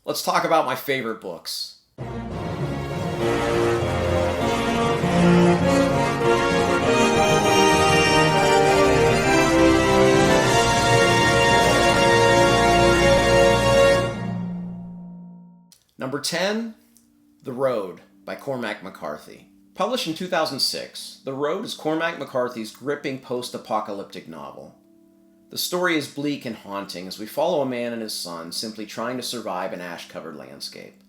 Let's talk about my favorite books. Number 10, The Road by Cormac McCarthy. Published in 2006, The Road is Cormac McCarthy's gripping post-apocalyptic novel. The story is bleak and haunting as we follow a man and his son simply trying to survive an ash-covered landscape.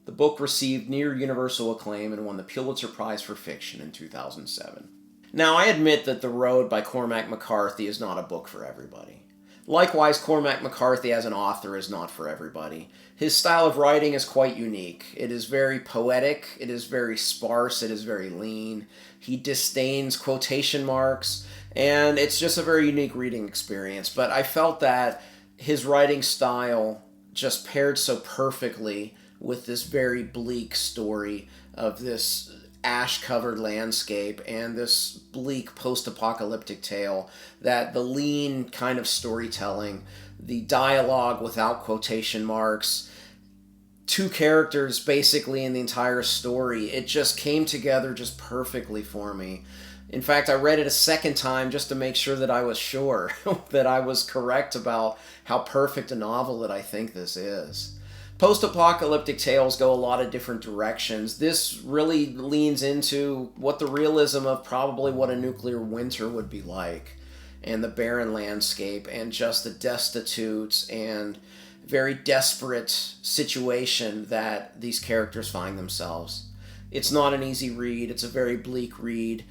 The book received near universal acclaim and won the Pulitzer Prize for Fiction in 2007. Now, I admit that The Road by Cormac McCarthy is not a book for everybody. Likewise, Cormac McCarthy as an author is not for everybody. His style of writing is quite unique. It is very poetic, it is very sparse, it is very lean. He disdains quotation marks, and it's just a very unique reading experience. But I felt that his writing style just paired so perfectly with this very bleak story of this ash-covered landscape and this bleak post-apocalyptic tale that the lean kind of storytelling, the dialogue without quotation marks, two characters basically in the entire story, it just came together just perfectly for me. In fact, I read it a second time just to make sure that I was sure that I was correct about how perfect a novel that I think this is. Post-apocalyptic tales go a lot of different directions. This really leans into what the realism of probably what a nuclear winter would be like, and the barren landscape, and just the destitute and very desperate situation that these characters find themselves. It's not an easy read. It's a very bleak read.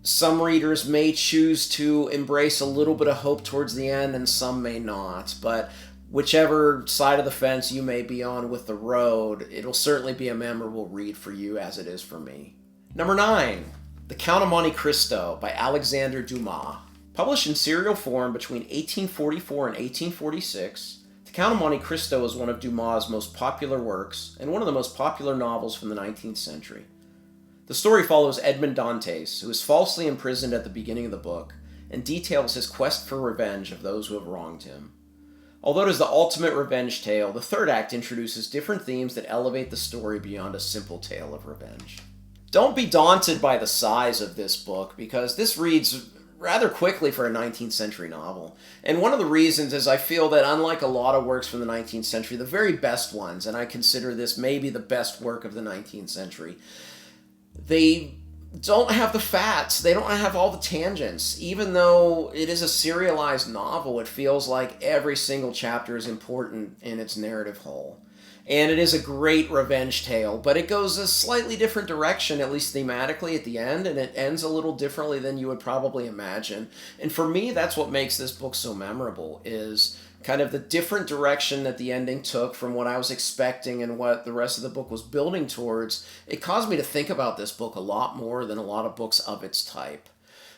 Some readers may choose to embrace a little bit of hope towards the end, and some may not, but whichever side of the fence you may be on with The Road, it'll certainly be a memorable read for you as it is for me. Number 9, The Count of Monte Cristo by Alexandre Dumas. Published in serial form between 1844 and 1846, The Count of Monte Cristo is one of Dumas' most popular works and one of the most popular novels from the 19th century. The story follows Edmond Dantes, who is falsely imprisoned at the beginning of the book, and details his quest for revenge of those who have wronged him. Although it is the ultimate revenge tale, the third act introduces different themes that elevate the story beyond a simple tale of revenge. Don't be daunted by the size of this book, because this reads rather quickly for a 19th century novel. And one of the reasons is I feel that unlike a lot of works from the 19th century, the very best ones, and I consider this maybe the best work of the 19th century, they don't have the facts, they don't have all the tangents. Even though it is a serialized novel, it feels like every single chapter is important in its narrative whole. And it is a great revenge tale, but it goes a slightly different direction, at least thematically at the end, and it ends a little differently than you would probably imagine. And for me, that's what makes this book so memorable, is kind of the different direction that the ending took from what I was expecting and what the rest of the book was building towards. It caused me to think about this book a lot more than a lot of books of its type.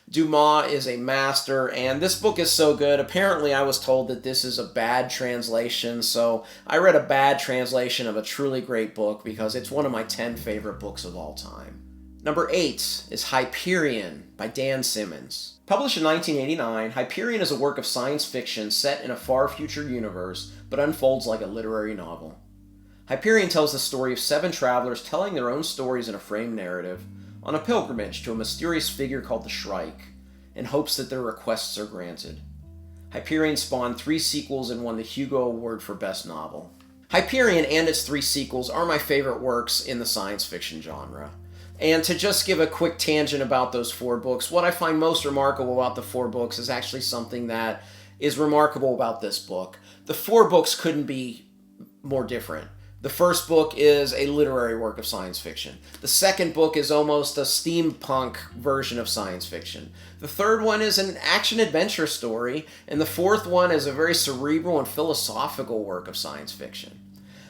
Dumas is a master, and this book is so good. Apparently, I was told that this is a bad translation, so I read a bad translation of a truly great book because it's one of my 10 favorite books of all time. Number 8 is Hyperion by Dan Simmons. Published in 1989, Hyperion is a work of science fiction set in a far future universe, but unfolds like a literary novel. Hyperion tells the story of 7 travelers telling their own stories in a framed narrative on a pilgrimage to a mysterious figure called the Shrike, in hopes that their requests are granted. Hyperion spawned 3 sequels and won the Hugo Award for Best Novel. Hyperion and its 3 sequels are my favorite works in the science fiction genre. And to just give a quick tangent about those 4 books, what I find most remarkable about the 4 books is actually something that is remarkable about this book. The 4 books couldn't be more different. The first book is a literary work of science fiction. The second book is almost a steampunk version of science fiction. The third one is an action-adventure story, and the fourth one is a very cerebral and philosophical work of science fiction.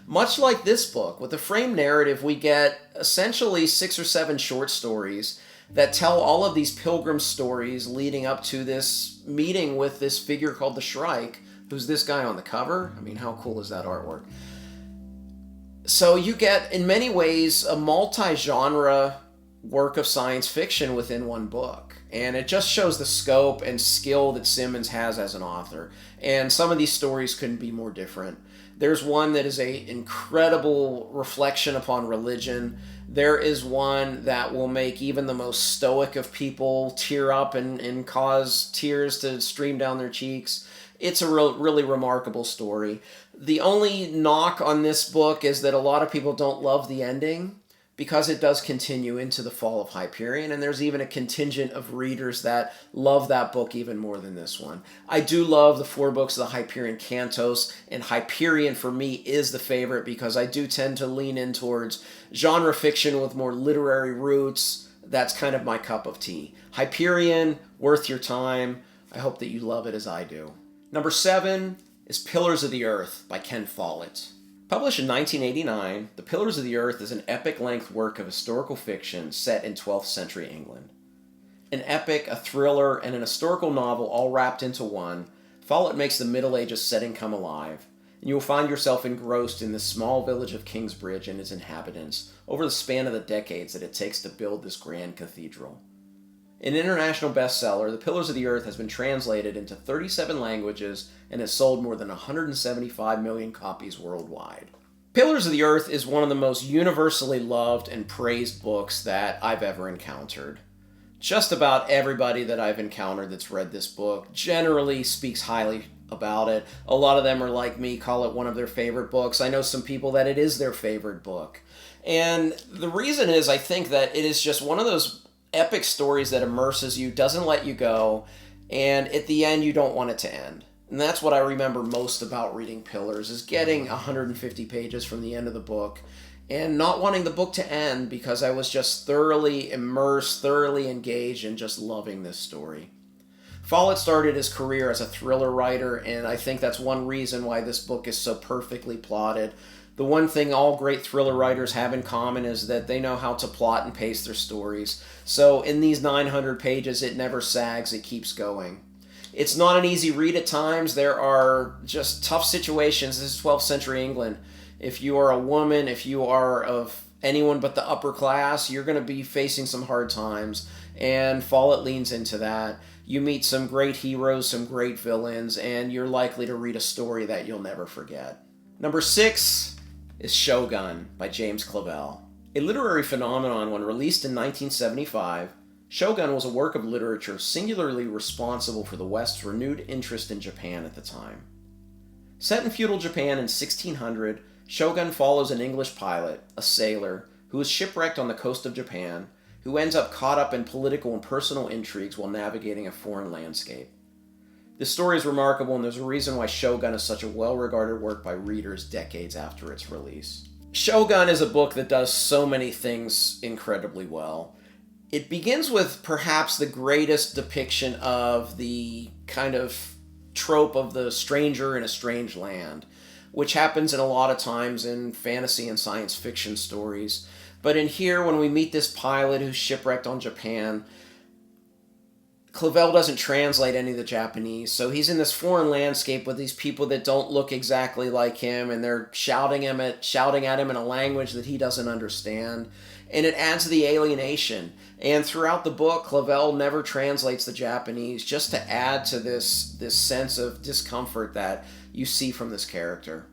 Much like this book, with the framed narrative, we get essentially 6 or 7 short stories that tell all of these pilgrim stories leading up to this meeting with this figure called the Shrike, who's this guy on the cover. I mean, how cool is that artwork? So you get, in many ways, a multi-genre work of science fiction within one book. And it just shows the scope and skill that Simmons has as an author. And some of these stories couldn't be more different. There's one that is an incredible reflection upon religion. There is one that will make even the most stoic of people tear up and cause tears to stream down their cheeks. It's a really remarkable story. The only knock on this book is that a lot of people don't love the ending, because it does continue into the fall of Hyperion, and there's even a contingent of readers that love that book even more than this one. I do love the 4 books of the Hyperion Cantos, and Hyperion for me is the favorite because I do tend to lean in towards genre fiction with more literary roots. That's kind of my cup of tea. Hyperion, worth your time. I hope that you love it as I do. Number 7 is Pillars of the Earth by Ken Follett. Published in 1989, The Pillars of the Earth is an epic-length work of historical fiction set in 12th century England. An epic, a thriller, and an historical novel all wrapped into one, Follett makes the Middle Ages setting come alive, and you will find yourself engrossed in this small village of Kingsbridge and its inhabitants over the span of the decades that it takes to build this grand cathedral. An international bestseller, The Pillars of the Earth has been translated into 37 languages and has sold more than 175 million copies worldwide. Pillars of the Earth is one of the most universally loved and praised books that I've ever encountered. Just about everybody that I've encountered that's read this book generally speaks highly about it. A lot of them are like me, call it one of their favorite books. I know some people that it is their favorite book. And the reason is I think that it is just one of those epic stories that immerses you, doesn't let you go, and at the end you don't want it to end. And that's what I remember most about reading Pillars, is getting 150 pages from the end of the book and not wanting the book to end because I was just thoroughly immersed, thoroughly engaged, and just loving this story. Follett started his career as a thriller writer, and I think that's one reason why this book is so perfectly plotted. The one thing all great thriller writers have in common is that they know how to plot and pace their stories. So in these 900 pages, it never sags, it keeps going. It's not an easy read at times. There are just tough situations. This is 12th century England. If you are a woman, if you are of anyone but the upper class, you're going to be facing some hard times. And Follett leans into that. You meet some great heroes, some great villains, and you're likely to read a story that you'll never forget. Number 6 is Shogun by James Clavell. A literary phenomenon when released in 1975, Shogun was a work of literature singularly responsible for the West's renewed interest in Japan at the time. Set in feudal Japan in 1600, Shogun follows an English pilot, a sailor, who is shipwrecked on the coast of Japan, who ends up caught up in political and personal intrigues while navigating a foreign landscape. This story is remarkable, and there's a reason why Shogun is such a well-regarded work by readers decades after its release. Shogun is a book that does so many things incredibly well. It begins with perhaps the greatest depiction of the kind of trope of the stranger in a strange land, which happens in a lot of times in fantasy and science fiction stories. But in here, when we meet this pilot who's shipwrecked on Japan, Clavell doesn't translate any of the Japanese, so he's in this foreign landscape with these people that don't look exactly like him, and they're shouting at him in a language that he doesn't understand, and it adds to the alienation. And throughout the book, Clavell never translates the Japanese, just to add to this sense of discomfort that you see from this character.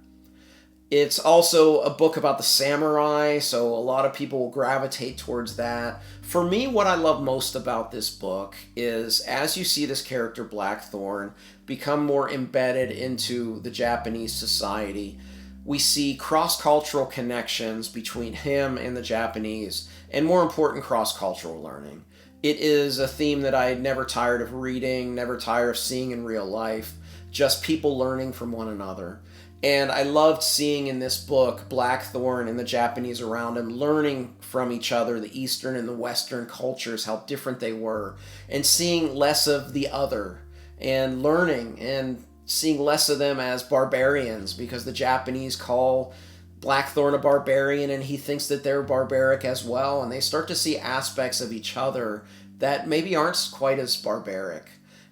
It's also a book about the samurai, so a lot of people will gravitate towards that. For me, what I love most about this book is as you see this character Blackthorn become more embedded into the Japanese society, we see cross-cultural connections between him and the Japanese, and more important, cross-cultural learning. It is a theme that I never tired of reading, never tired of seeing in real life, just people learning from one another. And I loved seeing in this book Blackthorn and the Japanese around him learning from each other, the Eastern and the Western cultures, how different they were, and seeing less of the other, and learning and seeing less of them as barbarians, because the Japanese call Blackthorn a barbarian and he thinks that they're barbaric as well, and they start to see aspects of each other that maybe aren't quite as barbaric.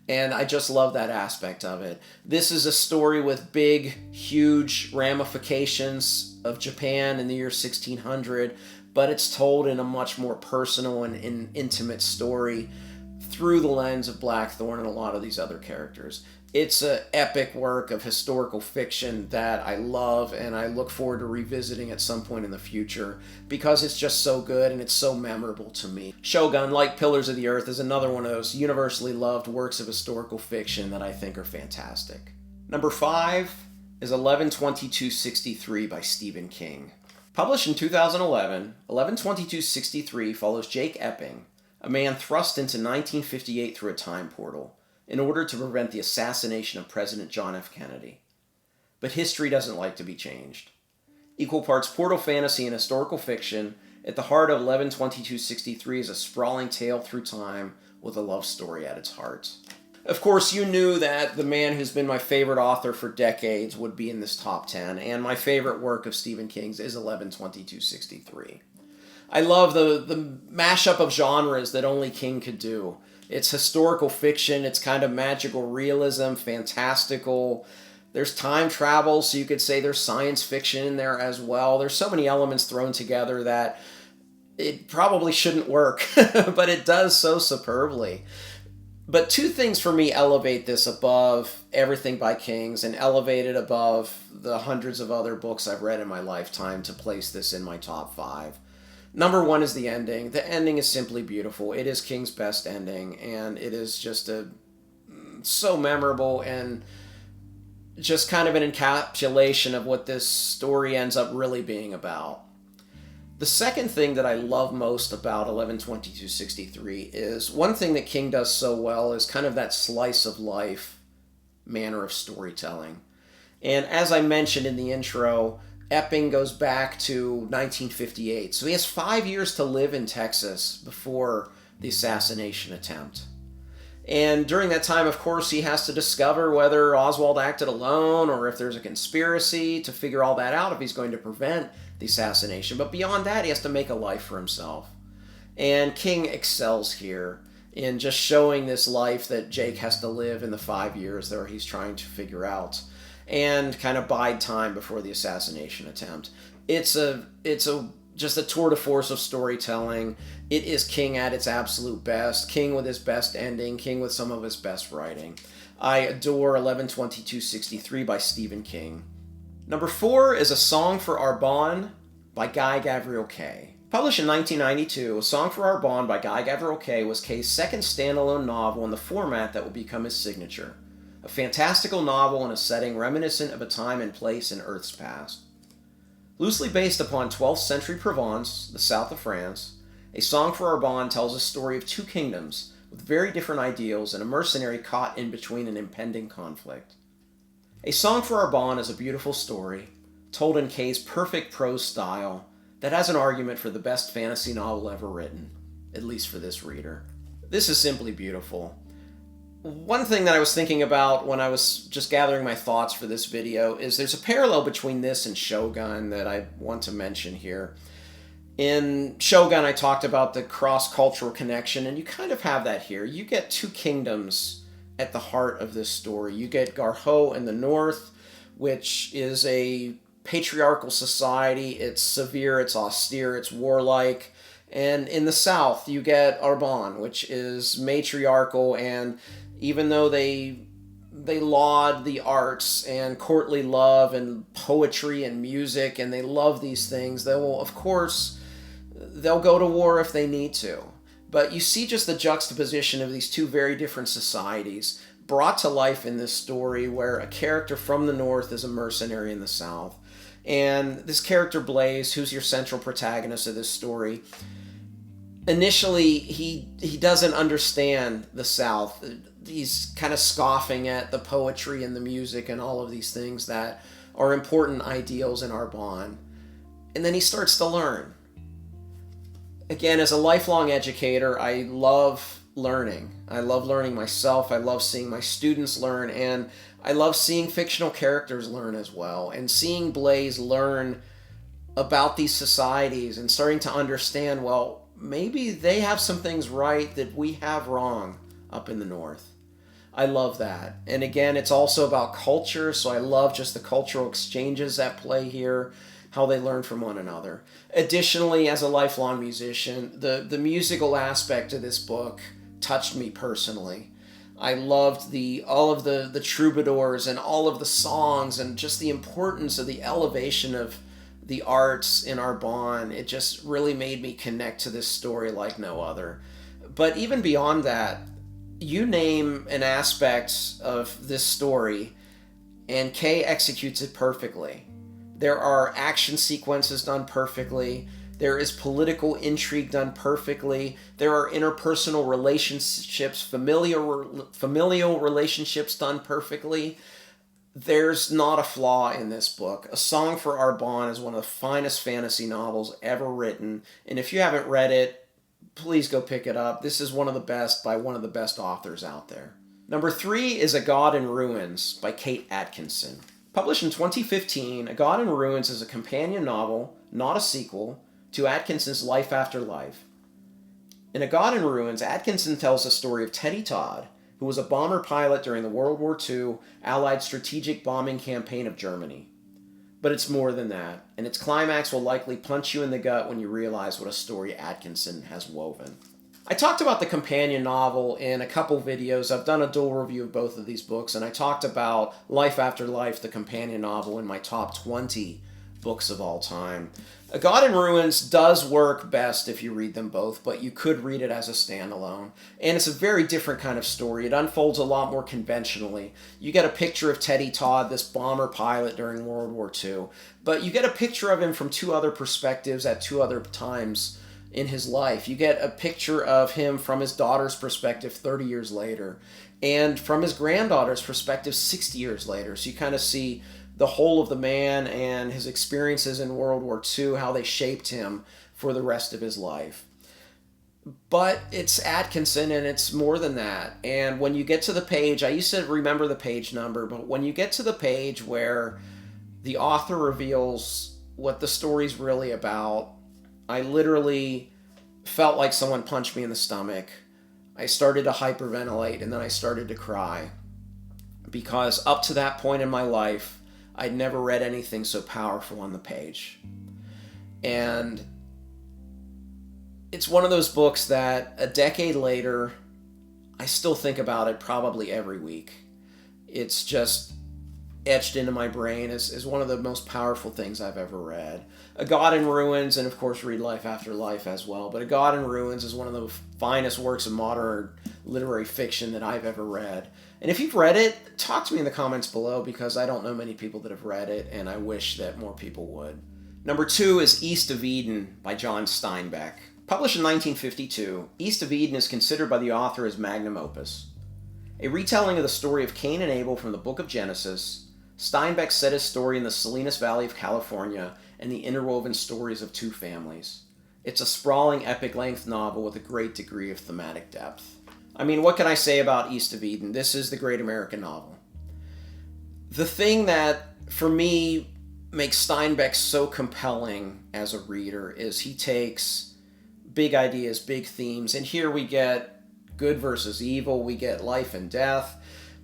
And I just love that aspect of it. This is a story with big, huge ramifications of Japan in the year 1600, but it's told in a much more personal and intimate story through the lens of Blackthorn and a lot of these other characters. It's an epic work of historical fiction that I love and I look forward to revisiting at some point in the future because it's just so good and it's so memorable to me. Shogun, like Pillars of the Earth, is another one of those universally loved works of historical fiction that I think are fantastic. Number 5 is 11/22/63 by Stephen King. Published in 2011, 11/22/63 follows Jake Epping, a man thrust into 1958 through a time portal, in order to prevent the assassination of President John F. Kennedy. But history doesn't like to be changed. Equal parts portal fantasy and historical fiction, at the heart of 11/22/63 is a sprawling tale through time with a love story at its heart. Of course, you knew that the man who's been my favorite author for decades would be in this top 10, and my favorite work of Stephen King's is 11/22/63. I love the mashup of genres that only King could do. It's historical fiction, it's kind of magical realism, fantastical. There's time travel, so you could say there's science fiction in there as well. There's so many elements thrown together that it probably shouldn't work, but it does so superbly. But two things for me elevate this above everything by King's and elevate it above the hundreds of other books I've read in my lifetime to place this in my top 5. Number 1 is the ending. The ending is simply beautiful. It is King's best ending, and it is just so memorable and just kind of an encapsulation of what this story ends up really being about. The second thing that I love most about 11/22/63 is one thing that King does so well is kind of that slice of life manner of storytelling. And as I mentioned in the intro, Epping goes back to 1958. So he has 5 years to live in Texas before the assassination attempt. And during that time, of course, he has to discover whether Oswald acted alone or if there's a conspiracy to figure all that out if he's going to prevent the assassination. But beyond that, he has to make a life for himself. And King excels here in just showing this life that Jake has to live in the 5 years that he's trying to figure out, and kind of bide time before the assassination attempt. It's just a tour de force of storytelling. It is King at its absolute best. King with his best ending. King with some of his best writing. I adore 11/22/63 by Stephen King. Number 4 is A Song for Arbonne by Guy Gavriel Kay. Published in 1992, A Song for Arbonne by Guy Gavriel Kay was Kay's second standalone novel in the format that would become his signature. A fantastical novel in a setting reminiscent of a time and place in Earth's past. Loosely based upon 12th century Provence, the south of France, A Song for Arbonne tells a story of two kingdoms with very different ideals and a mercenary caught in between an impending conflict. A Song for Arbonne is a beautiful story, told in Kay's perfect prose style, that has an argument for the best fantasy novel ever written, at least for this reader. This is simply beautiful. One thing that I was thinking about when I was just gathering my thoughts for this video is there's a parallel between this and Shogun that I want to mention here. In Shogun, I talked about the cross-cultural connection, and you kind of have that here. You get two kingdoms at the heart of this story. You get Garho in the north, which is a patriarchal society. It's severe, it's austere, it's warlike. And in the south, you get Arbonne, which is matriarchal, and even though they laud the arts and courtly love and poetry and music, and they love these things, they'll go to war if they need to. But you see just the juxtaposition of these two very different societies brought to life in this story, where a character from the north is a mercenary in the south. And this character Blaze, who's your central protagonist of this story, initially he doesn't understand the South. He's kind of scoffing at the poetry and the music and all of these things that are important ideals in Arbonne. And then he starts to learn. Again, as a lifelong educator, I love learning. I love learning myself. I love seeing my students learn, and I love seeing fictional characters learn as well, and seeing Blaze learn about these societies and starting to understand, well, maybe they have some things right that we have wrong up in the north. I love that. And again, it's also about culture, so I love just the cultural exchanges at play here, how they learn from one another. Additionally, as a lifelong musician, the musical aspect of this book touched me personally. I loved all of the troubadours and all of the songs and just the importance of the elevation of the arts in Arbonne. It just really made me connect to this story like no other. But even beyond that, you name an aspect of this story and Kay executes it perfectly. There are action sequences done perfectly. There is political intrigue done perfectly. There are interpersonal relationships, familial relationships done perfectly. There's not a flaw in this book. A Song for Arbonne is one of the finest fantasy novels ever written. And if you haven't read it, please go pick it up. This is one of the best by one of the best authors out there. Number 3 is A God in Ruins by Kate Atkinson. Published in 2015, A God in Ruins is a companion novel, not a sequel, to Atkinson's Life After Life. In A God in Ruins, Atkinson tells the story of Teddy Todd, who was a bomber pilot during the World War II Allied strategic bombing campaign of Germany. But it's more than that, and its climax will likely punch you in the gut when you realize what a story Atkinson has woven. I talked about the companion novel in a couple videos. I've done a dual review of both of these books, and I talked about Life After Life, the companion novel, in my top 20 books of all time. A God in Ruins does work best if you read them both, but you could read it as a standalone. And it's a very different kind of story. It unfolds a lot more conventionally. You get a picture of Teddy Todd, this bomber pilot during World War II, but you get a picture of him from 2 other perspectives at 2 other times in his life. You get a picture of him from his daughter's perspective 30 years later, and from his granddaughter's perspective 60 years later. So you kind of see the whole of the man and his experiences in World War II, how they shaped him for the rest of his life. But it's Atkinson, and it's more than that. And when you get to the page, I used to remember the page number, but when you get to the page where the author reveals what the story's really about, I literally felt like someone punched me in the stomach. I started to hyperventilate, and then I started to cry. Because up to that point in my life, I'd never read anything so powerful on the page. And it's one of those books that a decade later, I still think about it probably every week. It's just etched into my brain as one of the most powerful things I've ever read. A God in Ruins, and of course read Life After Life as well, but A God in Ruins is one of the finest works of modern literary fiction that I've ever read. And if you've read it, talk to me in the comments below, because I don't know many people that have read it, and I wish that more people would. Number 2 is East of Eden by John Steinbeck. Published in 1952, East of Eden is considered by the author as magnum opus. A retelling of the story of Cain and Abel from the book of Genesis, Steinbeck set his story in the Salinas Valley of California and the interwoven stories of 2 families. It's a sprawling, epic-length novel with a great degree of thematic depth. I mean, what can I say about East of Eden? This is the great American novel. The thing that, for me, makes Steinbeck so compelling as a reader is he takes big ideas, big themes, and here we get good versus evil, we get life and death,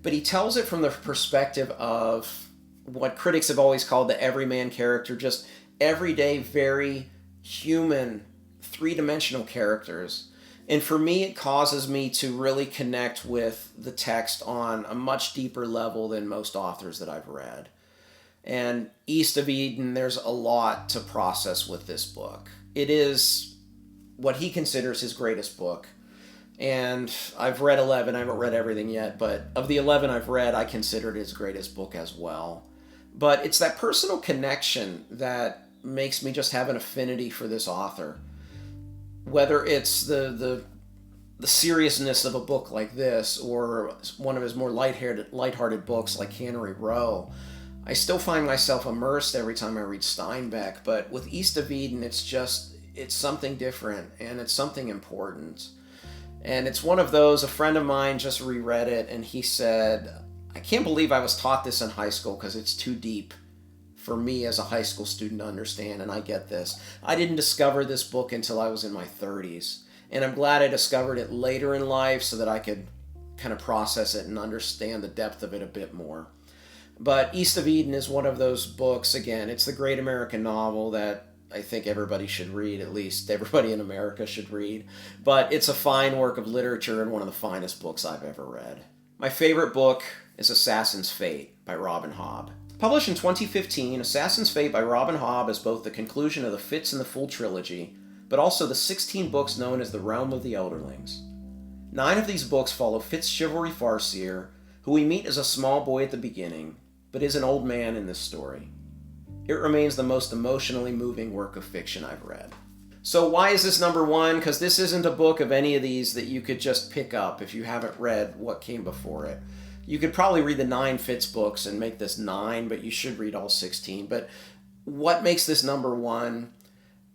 but he tells it from the perspective of what critics have always called the everyman character, just everyday, very human, 3-dimensional characters. And for me, it causes me to really connect with the text on a much deeper level than most authors that I've read. And East of Eden, there's a lot to process with this book. It is what he considers his greatest book. And I've read 11. I haven't read everything yet, but of the 11 I've read, I consider it his greatest book as well. But it's that personal connection that makes me just have an affinity for this author. Whether it's the seriousness of a book like this, or one of his more lighthearted books like Cannery Row, I still find myself immersed every time I read Steinbeck. But with East of Eden, it's something different, and it's something important. And it's one of those, a friend of mine just reread it, and he said, I can't believe I was taught this in high school because it's too deep for me as a high school student to understand, and I get this. I didn't discover this book until I was in my 30s, and I'm glad I discovered it later in life so that I could kind of process it and understand the depth of it a bit more. But East of Eden is one of those books, again, it's the great American novel that I think everybody should read, at least everybody in America should read. But it's a fine work of literature and one of the finest books I've ever read. My favorite book is Assassin's Fate by Robin Hobb. Published in 2015, Assassin's Fate by Robin Hobb is both the conclusion of the Fitz and the Fool trilogy, but also the 16 books known as the Realm of the Elderlings. 9 of these books follow Fitz's chivalry farseer, who we meet as a small boy at the beginning, but is an old man in this story. It remains the most emotionally moving work of fiction I've read. So why is this number 1? Because this isn't a book of any of these that you could just pick up if you haven't read what came before it. You could probably read the 9 Fitz books and make this 9, but you should read all 16. But what makes this number 1?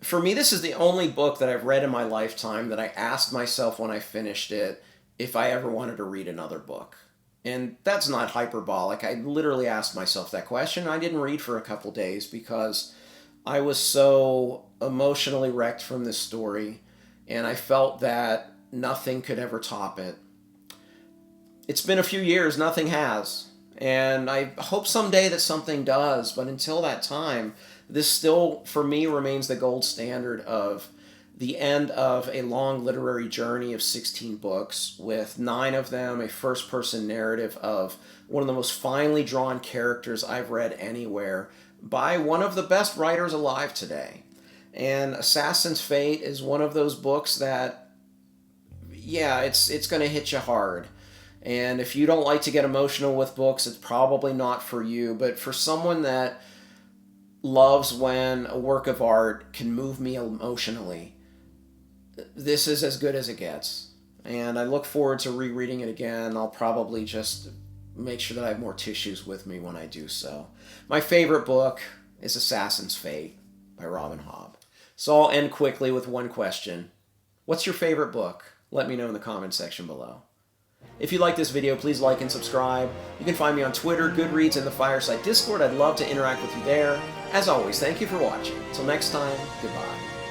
For me, this is the only book that I've read in my lifetime that I asked myself when I finished it if I ever wanted to read another book. And that's not hyperbolic. I literally asked myself that question. I didn't read for a couple days because I was so emotionally wrecked from this story, and I felt that nothing could ever top it. It's been a few years, nothing has, and I hope someday that something does, but until that time, this still, for me, remains the gold standard of the end of a long literary journey of 16 books, with 9 of them a first-person narrative of one of the most finely drawn characters I've read anywhere by one of the best writers alive today. And Assassin's Fate is one of those books that, yeah, it's going to hit you hard. And if you don't like to get emotional with books, it's probably not for you. But for someone that loves when a work of art can move me emotionally, this is as good as it gets. And I look forward to rereading it again. I'll probably just make sure that I have more tissues with me when I do so. My favorite book is Assassin's Fate by Robin Hobb. So I'll end quickly with one question. What's your favorite book? Let me know in the comments section below. If you like this video, please like and subscribe. You can find me on Twitter, Goodreads, and the Fireside Discord. I'd love to interact with you there. As always, thank you for watching. Until next time, goodbye.